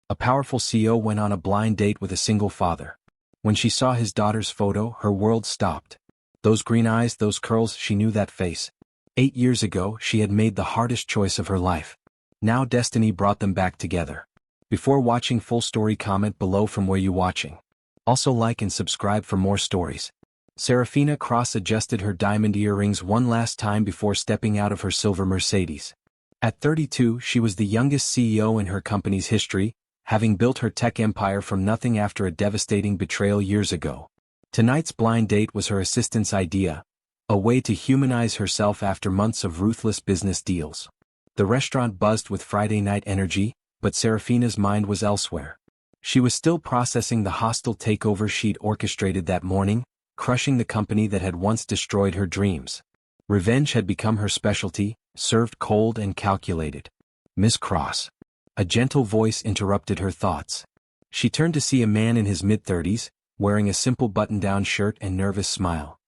A powerful CEO went on a blind date with a single father. When she saw his daughter's photo, her world stopped. Those green eyes, those curls, she knew that face. 8 years ago, she had made the hardest choice of her life. Now destiny brought them back together. Before watching full story, comment below from where you watching. Also like and subscribe for more stories. Saraphina cross-adjusted her diamond earrings one last time before stepping out of her silver Mercedes. At 32, she was the youngest CEO in her company's history, having built her tech empire from nothing after a devastating betrayal years ago. Tonight's blind date was her assistant's idea, a way to humanize herself after months of ruthless business deals. The restaurant buzzed with Friday night energy, but Saraphina's mind was elsewhere. She was still processing the hostile takeover she'd orchestrated that morning, crushing the company that had once destroyed her dreams. Revenge had become her specialty, served cold and calculated. "Miss Cross." A gentle voice interrupted her thoughts. She turned to see a man in his mid-30s, wearing a simple button-down shirt and nervous smile.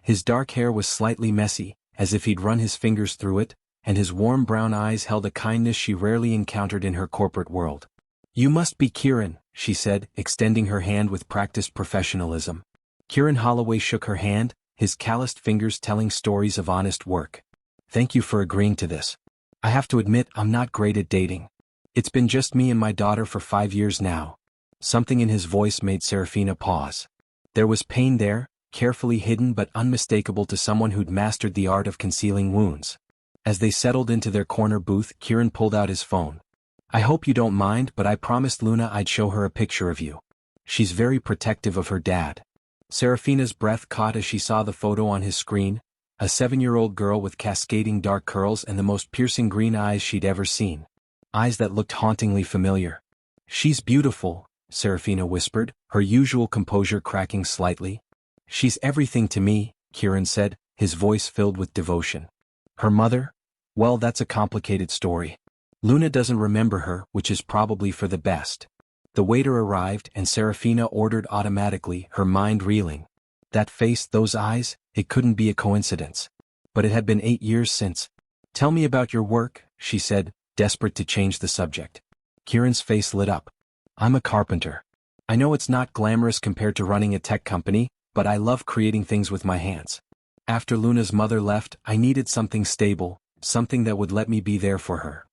His dark hair was slightly messy, as if he'd run his fingers through it, and his warm brown eyes held a kindness she rarely encountered in her corporate world. "You must be Kieran," she said, extending her hand with practiced professionalism. Kieran Holloway shook her hand, his calloused fingers telling stories of honest work. "Thank you for agreeing to this. I have to admit I'm not great at dating. It's been just me and my daughter for 5 years now." Something in his voice made Saraphina pause. There was pain there, carefully hidden but unmistakable to someone who'd mastered the art of concealing wounds. As they settled into their corner booth, Kieran pulled out his phone. "I hope you don't mind, but I promised Luna I'd show her a picture of you. She's very protective of her dad." Saraphina's breath caught as she saw the photo on his screen, a 7-year-old girl with cascading dark curls and the most piercing green eyes she'd ever seen. Eyes that looked hauntingly familiar. "She's beautiful," Saraphina whispered, her usual composure cracking slightly. "She's everything to me," Kieran said, his voice filled with devotion. "Her mother? Well, that's a complicated story. Luna doesn't remember her, which is probably for the best." The waiter arrived and Saraphina ordered automatically, her mind reeling. That face, those eyes, it couldn't be a coincidence. But it had been 8 years since. "Tell me about your work," she said, desperate to change the subject. Kieran's face lit up. "I'm a carpenter. I know it's not glamorous compared to running a tech company, but I love creating things with my hands. After Luna's mother left, I needed something stable, something that would let me be there for her."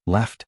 "Left?"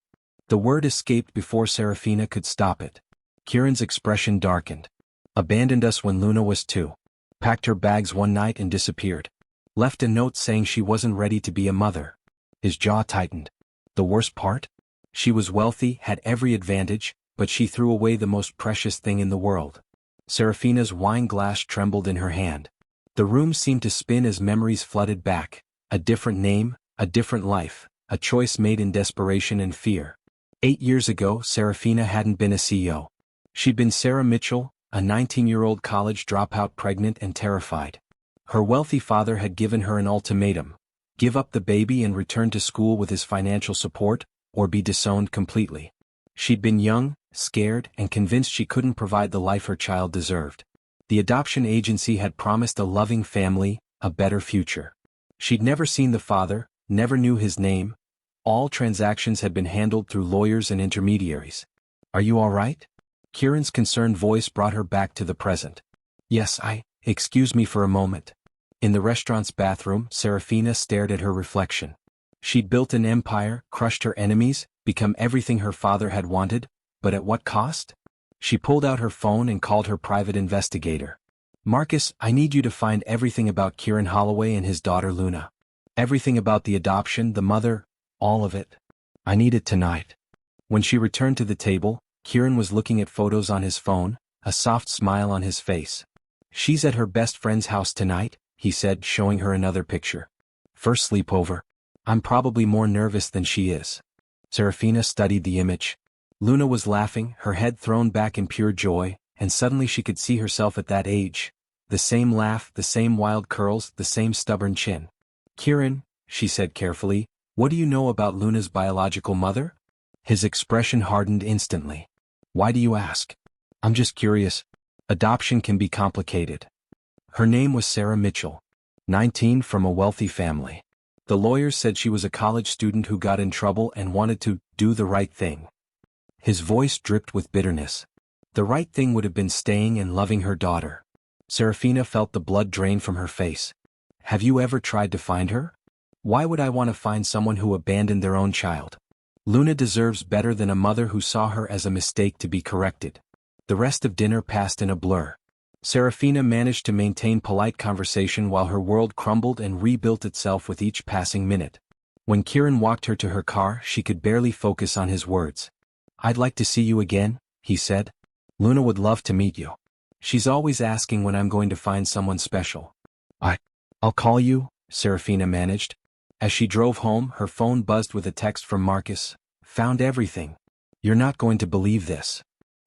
The word escaped before Saraphina could stop it. Kieran's expression darkened. "Abandoned us when Luna was 2. Packed her bags one night and disappeared. Left a note saying she wasn't ready to be a mother." His jaw tightened. "The worst part? She was wealthy, had every advantage, but she threw away the most precious thing in the world." Saraphina's wine glass trembled in her hand. The room seemed to spin as memories flooded back. A different name, a different life, a choice made in desperation and fear. 8 years ago, Saraphina hadn't been a CEO. She'd been Sarah Mitchell, a 19-year-old college dropout, pregnant and terrified. Her wealthy father had given her an ultimatum: give up the baby and return to school with his financial support, or be disowned completely. She'd been young, scared, and convinced she couldn't provide the life her child deserved. The adoption agency had promised a loving family, a better future. She'd never seen the father, never knew his name. All transactions had been handled through lawyers and intermediaries. "Are you all right?" Kieran's concerned voice brought her back to the present. "Yes, excuse me for a moment." In the restaurant's bathroom, Saraphina stared at her reflection. She'd built an empire, crushed her enemies, become everything her father had wanted, but at what cost? She pulled out her phone and called her private investigator. "Marcus, I need you to find everything about Kieran Holloway and his daughter Luna. Everything about the adoption, the mother, all of it. I need it tonight." When she returned to the table, Kieran was looking at photos on his phone, a soft smile on his face. "She's at her best friend's house tonight," he said, showing her another picture. "First sleepover. I'm probably more nervous than she is." Saraphina studied the image. Luna was laughing, her head thrown back in pure joy, and suddenly she could see herself at that age. The same laugh, the same wild curls, the same stubborn chin. "Kieran," she said carefully, "what do you know about Luna's biological mother?" His expression hardened instantly. "Why do you ask?" "I'm just curious. Adoption can be complicated." Her name was Sarah Mitchell. 19, from a wealthy family. The lawyers said she was a college student who got in trouble and wanted to do the right thing. His voice dripped with bitterness. The right thing would have been staying and loving her daughter. Saraphina felt the blood drain from her face. Have you ever tried to find her? Why would I want to find someone who abandoned their own child? Luna deserves better than a mother who saw her as a mistake to be corrected. The rest of dinner passed in a blur. Saraphina managed to maintain polite conversation while her world crumbled and rebuilt itself with each passing minute. When Kieran walked her to her car, she could barely focus on his words. I'd like to see you again, he said. Luna would love to meet you. She's always asking when I'm going to find someone special. I'll call you, Saraphina managed. As she drove home, her phone buzzed with a text from Marcus. Found everything. You're not going to believe this.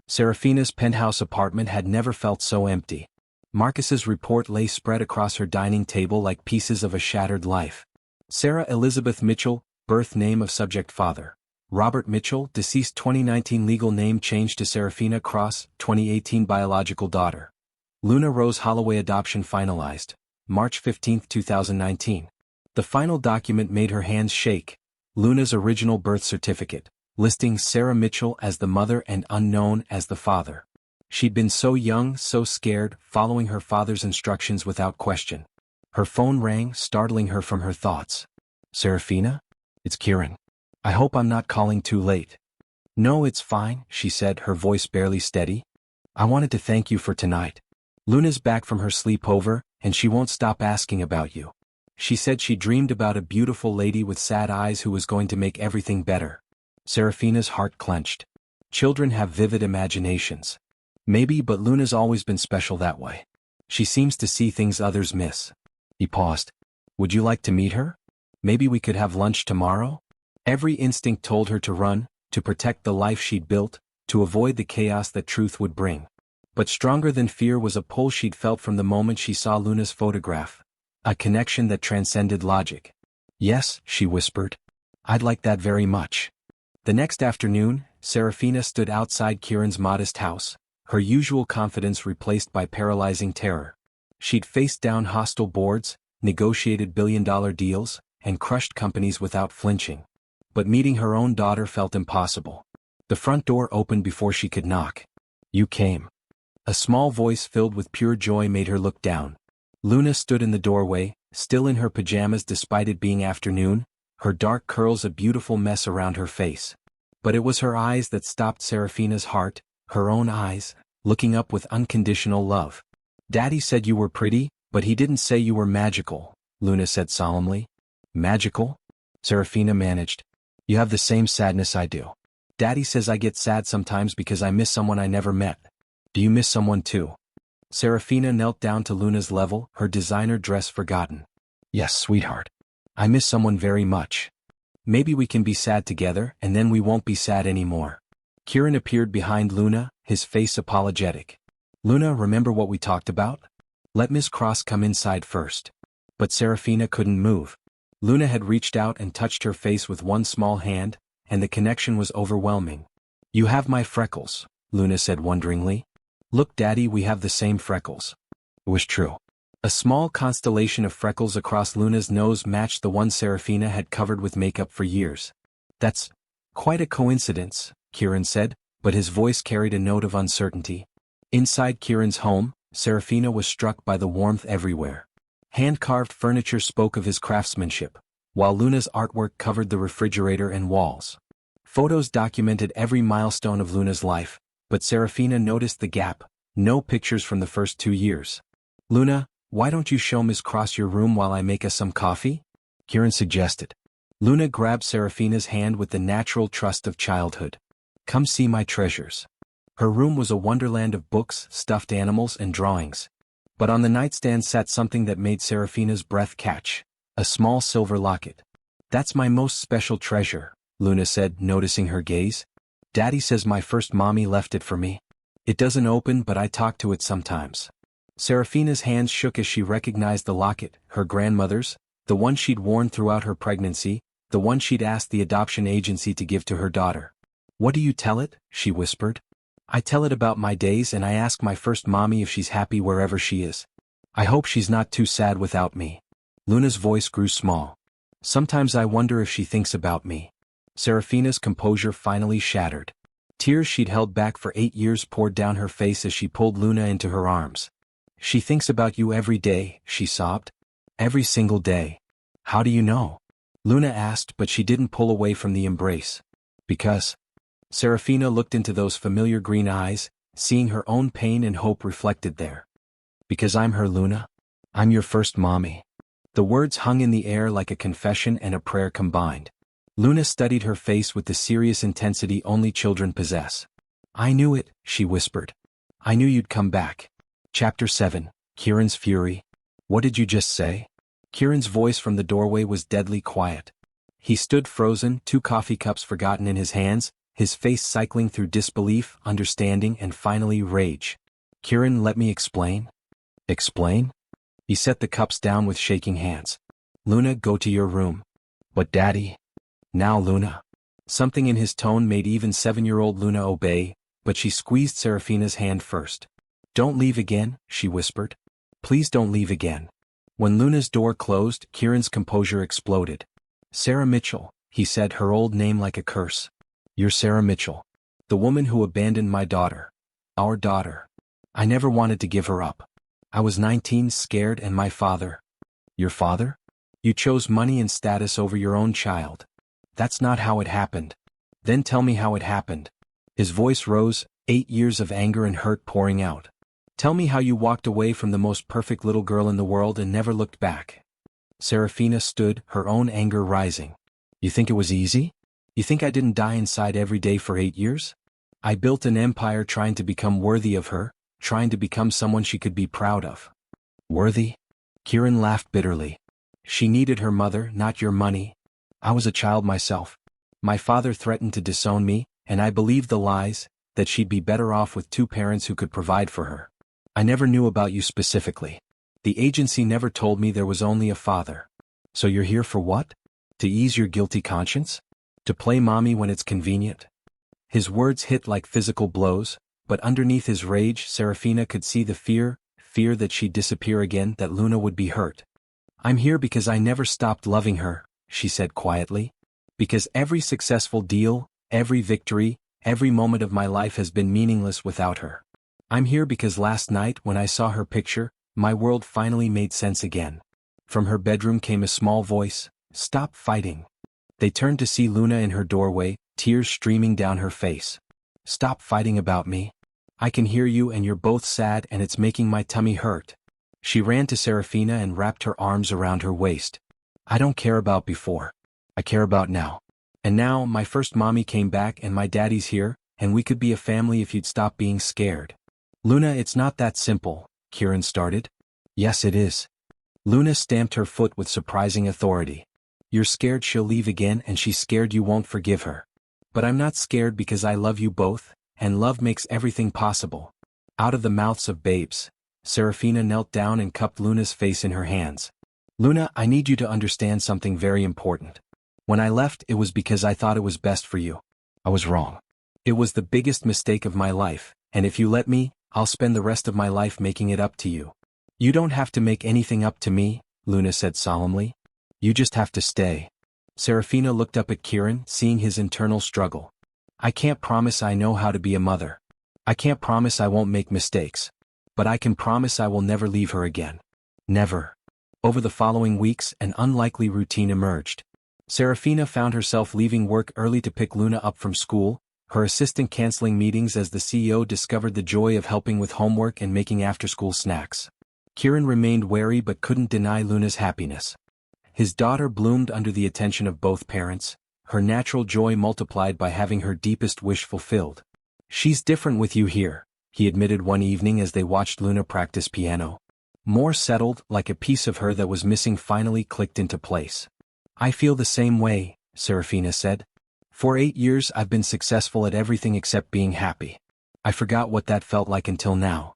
Saraphina's penthouse apartment had never felt so empty. Marcus's report lay spread across her dining table like pieces of a shattered life. Sarah Elizabeth Mitchell, birth name of subject father. Robert Mitchell, deceased 2019 legal name changed to Saraphina Cross, 2018 biological daughter. Luna Rose Holloway adoption finalized. March 15, 2019. The final document made her hands shake. Luna's original birth certificate, listing Sarah Mitchell as the mother and unknown as the father. She'd been so young, so scared, following her father's instructions without question. Her phone rang, startling her from her thoughts. Saraphina? It's Kieran. I hope I'm not calling too late. No, it's fine, she said, her voice barely steady. I wanted to thank you for tonight. Luna's back from her sleepover, and she won't stop asking about you. She said she dreamed about a beautiful lady with sad eyes who was going to make everything better. Saraphina's heart clenched. Children have vivid imaginations. Maybe, but Luna's always been special that way. She seems to see things others miss. He paused. Would you like to meet her? Maybe we could have lunch tomorrow? Every instinct told her to run, to protect the life she'd built, to avoid the chaos that truth would bring. But stronger than fear was a pull she'd felt from the moment she saw Luna's photograph. A connection that transcended logic. Yes, she whispered. I'd like that very much. The next afternoon, Saraphina stood outside Kieran's modest house, her usual confidence replaced by paralyzing terror. She'd faced down hostile boards, negotiated billion-dollar deals, and crushed companies without flinching. But meeting her own daughter felt impossible. The front door opened before she could knock. You came. A small voice filled with pure joy made her look down. Luna stood in the doorway, still in her pajamas despite it being afternoon, her dark curls a beautiful mess around her face. But it was her eyes that stopped Saraphina's heart, her own eyes, looking up with unconditional love. Daddy said you were pretty, but he didn't say you were magical, Luna said solemnly. Magical? Saraphina managed. You have the same sadness I do. Daddy says I get sad sometimes because I miss someone I never met. Do you miss someone too? Saraphina knelt down to Luna's level, her designer dress forgotten. Yes, sweetheart. I miss someone very much. Maybe we can be sad together, and then we won't be sad anymore. Kieran appeared behind Luna, his face apologetic. Luna, remember what we talked about? Let Miss Cross come inside first. But Saraphina couldn't move. Luna had reached out and touched her face with one small hand, and the connection was overwhelming. You have my freckles, Luna said wonderingly. Look, Daddy, we have the same freckles. It was true. A small constellation of freckles across Luna's nose matched the one Saraphina had covered with makeup for years. That's quite a coincidence, Kieran said, but his voice carried a note of uncertainty. Inside Kieran's home, Saraphina was struck by the warmth everywhere. Hand-carved furniture spoke of his craftsmanship, while Luna's artwork covered the refrigerator and walls. Photos documented every milestone of Luna's life, but Saraphina noticed the gap, no pictures from the first 2 years. Luna, why don't you show Miss Cross your room while I make us some coffee? Kieran suggested. Luna grabbed Saraphina's hand with the natural trust of childhood. Come see my treasures. Her room was a wonderland of books, stuffed animals, and drawings. But on the nightstand sat something that made Saraphina's breath catch. A small silver locket. That's my most special treasure, Luna said, noticing her gaze. Daddy says my first mommy left it for me. It doesn't open, but I talk to it sometimes. Saraphina's hands shook as she recognized the locket, her grandmother's, the one she'd worn throughout her pregnancy, the one she'd asked the adoption agency to give to her daughter. What do you tell it? She whispered. I tell it about my days, and I ask my first mommy if she's happy wherever she is. I hope she's not too sad without me. Luna's voice grew small. Sometimes I wonder if she thinks about me. Saraphina's composure finally shattered. Tears she'd held back for 8 years poured down her face as she pulled Luna into her arms. "She thinks about you every day," she sobbed. "Every single day." "How do you know?" Luna asked, but she didn't pull away from the embrace. "Because." Saraphina looked into those familiar green eyes, seeing her own pain and hope reflected there. "Because I'm her, Luna. I'm your first mommy." The words hung in the air like a confession and a prayer combined. Luna studied her face with the serious intensity only children possess. "I knew it," she whispered. "I knew you'd come back." Chapter 7, Kierans Fury. "What did you just say?" Kieran's voice from the doorway was deadly quiet. He stood frozen, 2 coffee cups forgotten in his hands, his face cycling through disbelief, understanding, and finally rage. "Kieran, let me explain." "Explain?" He set the cups down with shaking hands. "Luna, go to your room." "But Daddy." "Now, Luna." Something in his tone made even 7-year-old Luna obey, but she squeezed Saraphina's hand first. "Don't leave again," she whispered. "Please don't leave again." When Luna's door closed, Kieran's composure exploded. "Sarah Mitchell," he said, her old name like a curse. "You're Sarah Mitchell. The woman who abandoned my daughter. Our daughter. I never wanted to give her up. I was 19, scared, and my father." "Your father? You chose money and status over your own child." "That's not how it happened." "Then tell me how it happened." His voice rose, 8 years of anger and hurt pouring out. "Tell me how you walked away from the most perfect little girl in the world and never looked back." Saraphina stood, her own anger rising. "You think it was easy? You think I didn't die inside every day for 8 years? I built an empire trying to become worthy of her, trying to become someone she could be proud of." "Worthy?" Kieran laughed bitterly. "She needed her mother, not your money. I was a child myself. My father threatened to disown me, and I believed the lies, that she'd be better off with 2 parents who could provide for her. I never knew about you specifically. The agency never told me there was only a father. So you're here for what? To ease your guilty conscience? To play mommy when it's convenient?" His words hit like physical blows, but underneath his rage Saraphina could see the fear that she'd disappear again, that Luna would be hurt. "I'm here because I never stopped loving her," she said quietly. "Because every successful deal, every victory, every moment of my life has been meaningless without her. I'm here because last night when I saw her picture, my world finally made sense again." From her bedroom came a small voice, "Stop fighting." They turned to see Luna in her doorway, tears streaming down her face. "Stop fighting about me. I can hear you and you're both sad and it's making my tummy hurt." She ran to Saraphina and wrapped her arms around her waist. "I don't care about before. I care about now. And now my first mommy came back and my daddy's here, and we could be a family if you'd stop being scared." "Luna, it's not that simple," Kieran started. "Yes, it is." Luna stamped her foot with surprising authority. "You're scared she'll leave again and she's scared you won't forgive her. But I'm not scared because I love you both, and love makes everything possible." Out of the mouths of babes, Saraphina knelt down and cupped Luna's face in her hands. "Luna, I need you to understand something very important. When I left, it was because I thought it was best for you. I was wrong. It was the biggest mistake of my life, and if you let me, I'll spend the rest of my life making it up to you." "You don't have to make anything up to me," Luna said solemnly. "You just have to stay." Saraphina looked up at Kieran, seeing his internal struggle. "I can't promise I know how to be a mother. I can't promise I won't make mistakes. But I can promise I will never leave her again. Never." Over the following weeks, an unlikely routine emerged. Saraphina found herself leaving work early to pick Luna up from school, her assistant canceling meetings as the CEO discovered the joy of helping with homework and making after-school snacks. Kieran remained wary but couldn't deny Luna's happiness. His daughter bloomed under the attention of both parents, her natural joy multiplied by having her deepest wish fulfilled. "She's different with you here," he admitted one evening as they watched Luna practice piano. "More settled, like a piece of her that was missing finally clicked into place." "I feel the same way," Saraphina said. "For 8 years I've been successful at everything except being happy. I forgot what that felt like until now."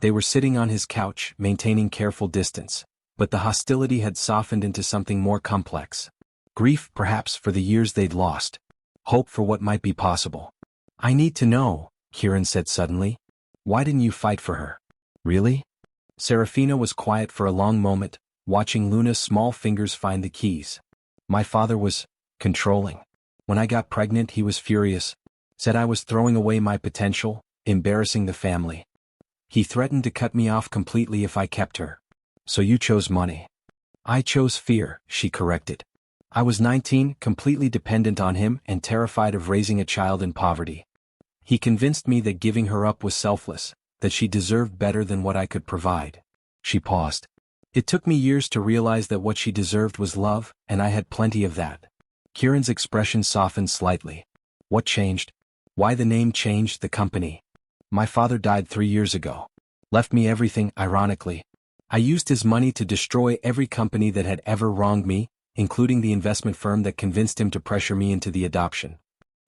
They were sitting on his couch, maintaining careful distance, but the hostility had softened into something more complex. Grief, perhaps, for the years they'd lost. Hope for what might be possible. "I need to know," Kieran said suddenly. "Why didn't you fight for her? Really?" Saraphina was quiet for a long moment, watching Luna's small fingers find the keys. "My father was controlling. When I got pregnant he was furious. Said I was throwing away my potential, embarrassing the family. He threatened to cut me off completely if I kept her. So you chose money. I chose fear, she corrected. I was 19, completely dependent on him and terrified of raising a child in poverty. He convinced me that giving her up was selfless, that she deserved better than what I could provide. She paused. It took me years to realize that what she deserved was love, and I had plenty of that. Kieran's expression softened slightly. What changed? Why the name changed? The company. My father died 3 years ago. Left me everything, ironically. I used his money to destroy every company that had ever wronged me, including the investment firm that convinced him to pressure me into the adoption.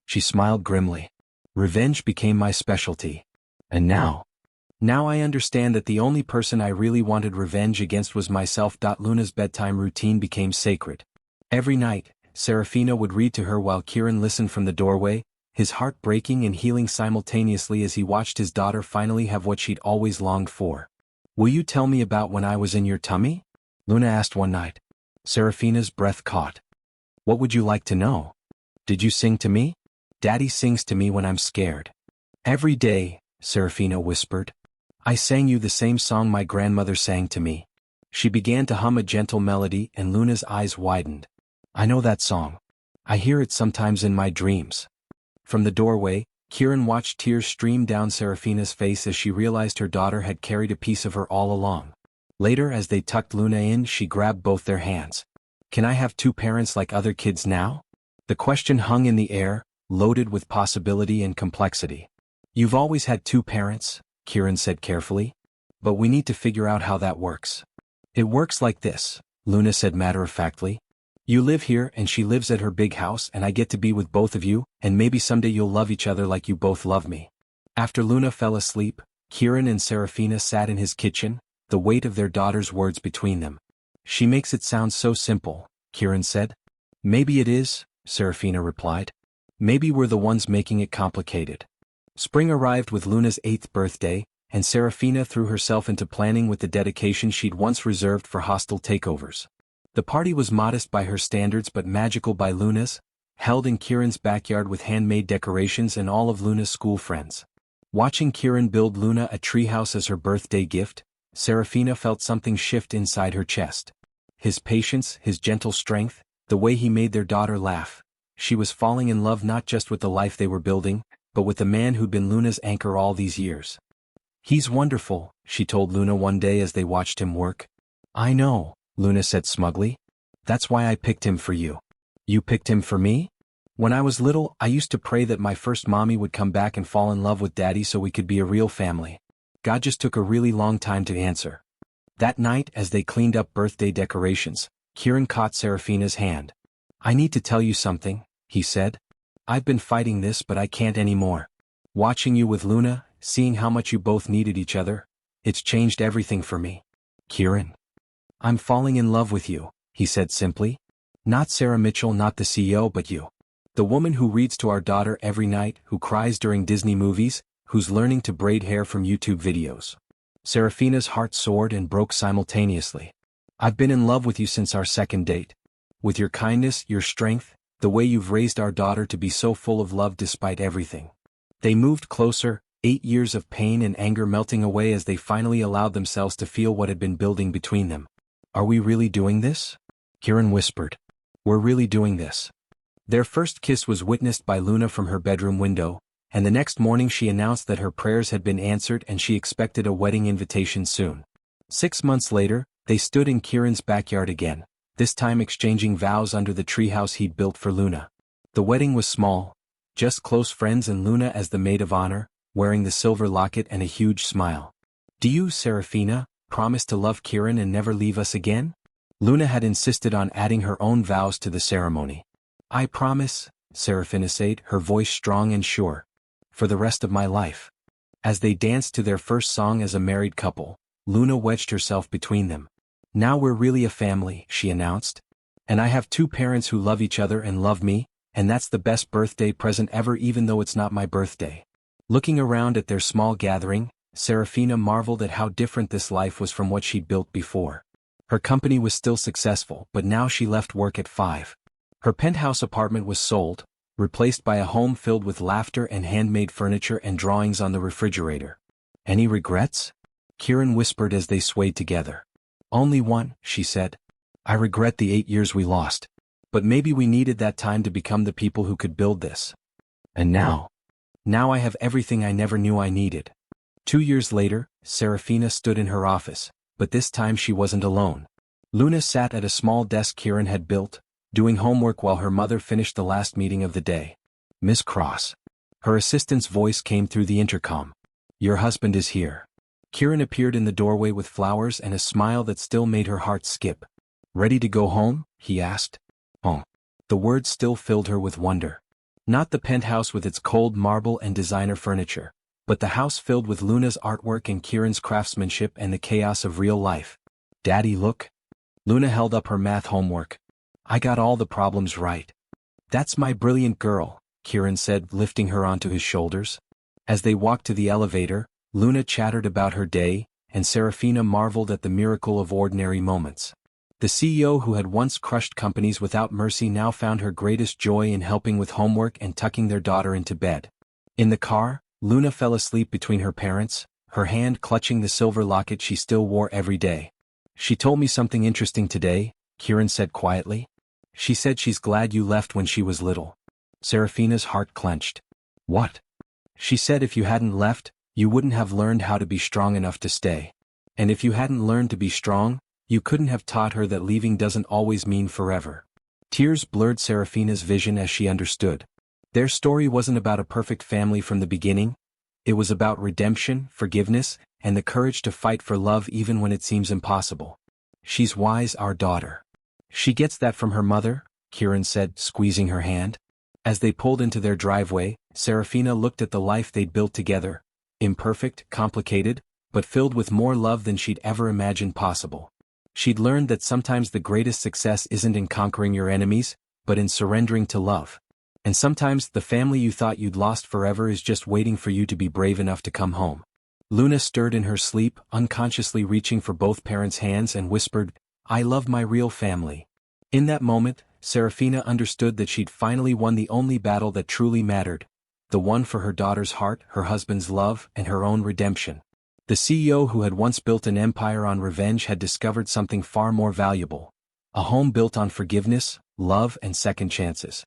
She smiled grimly. Revenge became my specialty. And now? Now I understand that the only person I really wanted revenge against was myself. Luna's bedtime routine became sacred. Every night, Saraphina would read to her while Kieran listened from the doorway, his heart breaking and healing simultaneously as he watched his daughter finally have what she'd always longed for. Will you tell me about when I was in your tummy? Luna asked one night. Saraphina's breath caught. What would you like to know? Did you sing to me? Daddy sings to me when I'm scared. Every day, Saraphina whispered. I sang you the same song my grandmother sang to me. She began to hum a gentle melody and Luna's eyes widened. I know that song. I hear it sometimes in my dreams. From the doorway, Kieran watched tears stream down Saraphina's face as she realized her daughter had carried a piece of her all along. Later, as they tucked Luna in, she grabbed both their hands. Can I have 2 parents like other kids now? The question hung in the air, loaded with possibility and complexity. You've always had 2 parents, Kieran said carefully. But we need to figure out how that works. It works like this, Luna said matter-of-factly. You live here and she lives at her big house and I get to be with both of you, and maybe someday you'll love each other like you both love me. After Luna fell asleep, Kieran and Saraphina sat in his kitchen, the weight of their daughter's words between them. She makes it sound so simple, Kieran said. Maybe it is, Saraphina replied. Maybe we're the ones making it complicated. Spring arrived with Luna's 8th birthday, and Saraphina threw herself into planning with the dedication she'd once reserved for hostile takeovers. The party was modest by her standards but magical by Luna's, held in Kieran's backyard with handmade decorations and all of Luna's school friends. Watching Kieran build Luna a treehouse as her birthday gift, Saraphina felt something shift inside her chest. His patience, his gentle strength, the way he made their daughter laugh. She was falling in love not just with the life they were building, but with the man who'd been Luna's anchor all these years. He's wonderful, she told Luna one day as they watched him work. I know, Luna said smugly. That's why I picked him for you. You picked him for me? When I was little, I used to pray that my first mommy would come back and fall in love with Daddy so we could be a real family. God just took a really long time to answer. That night, as they cleaned up birthday decorations, Kieran caught Saraphina's hand. I need to tell you something, he said. I've been fighting this but I can't anymore. Watching you with Luna, seeing how much you both needed each other, it's changed everything for me. Kieran. I'm falling in love with you, he said simply. Not Sarah Mitchell, not the CEO, but you. The woman who reads to our daughter every night, who cries during Disney movies, who's learning to braid hair from YouTube videos. Saraphina's heart soared and broke simultaneously. I've been in love with you since our second date. With your kindness, your strength, the way you've raised our daughter to be so full of love despite everything. They moved closer, 8 years of pain and anger melting away as they finally allowed themselves to feel what had been building between them. Are we really doing this? Kieran whispered. We're really doing this. Their first kiss was witnessed by Luna from her bedroom window, and the next morning she announced that her prayers had been answered and she expected a wedding invitation soon. 6 months later, they stood in Kieran's backyard again, this time exchanging vows under the treehouse he'd built for Luna. The wedding was small, just close friends and Luna as the maid of honor, wearing the silver locket and a huge smile. Do you, Saraphina, promise to love Kieran and never leave us again? Luna had insisted on adding her own vows to the ceremony. I promise, Saraphina said, her voice strong and sure. For the rest of my life. As they danced to their first song as a married couple, Luna wedged herself between them. Now we're really a family, she announced. And I have 2 parents who love each other and love me, and that's the best birthday present ever even though it's not my birthday. Looking around at their small gathering, Saraphina marveled at how different this life was from what she'd built before. Her company was still successful, but now she left work at 5. Her penthouse apartment was sold, replaced by a home filled with laughter and handmade furniture and drawings on the refrigerator. Any regrets? Kieran whispered as they swayed together. Only one, she said. I regret the 8 years we lost. But maybe we needed that time to become the people who could build this. And now I have everything I never knew I needed. 2 years later, Saraphina stood in her office, but this time she wasn't alone. Luna sat at a small desk Kieran had built, doing homework while her mother finished the last meeting of the day. Miss Cross. Her assistant's voice came through the intercom. Your husband is here. Kieran appeared in the doorway with flowers and a smile that still made her heart skip. Ready to go home? He asked. Oh. The words still filled her with wonder. Not the penthouse with its cold marble and designer furniture, but the house filled with Luna's artwork and Kieran's craftsmanship and the chaos of real life. Daddy, look. Luna held up her math homework. I got all the problems right. That's my brilliant girl, Kieran said, lifting her onto his shoulders. As they walked to the elevator, Luna chattered about her day, and Saraphina marveled at the miracle of ordinary moments. The CEO who had once crushed companies without mercy now found her greatest joy in helping with homework and tucking their daughter into bed. In the car, Luna fell asleep between her parents, her hand clutching the silver locket she still wore every day. She told me something interesting today, Kieran said quietly. She said she's glad you left when she was little. Saraphina's heart clenched. What? She said if you hadn't left, you wouldn't have learned how to be strong enough to stay. And if you hadn't learned to be strong, you couldn't have taught her that leaving doesn't always mean forever. Tears blurred Saraphina's vision as she understood. Their story wasn't about a perfect family from the beginning. It was about redemption, forgiveness, and the courage to fight for love even when it seems impossible. She's wise, our daughter. She gets that from her mother, Kieran said, squeezing her hand. As they pulled into their driveway, Saraphina looked at the life they'd built together. Imperfect, complicated, but filled with more love than she'd ever imagined possible. She'd learned that sometimes the greatest success isn't in conquering your enemies, but in surrendering to love. And sometimes the family you thought you'd lost forever is just waiting for you to be brave enough to come home. Luna stirred in her sleep, unconsciously reaching for both parents' hands and whispered, I love my real family. In that moment, Saraphina understood that she'd finally won the only battle that truly mattered, the one for her daughter's heart, her husband's love, and her own redemption. The CEO who had once built an empire on revenge had discovered something far more valuable. A home built on forgiveness, love, and second chances.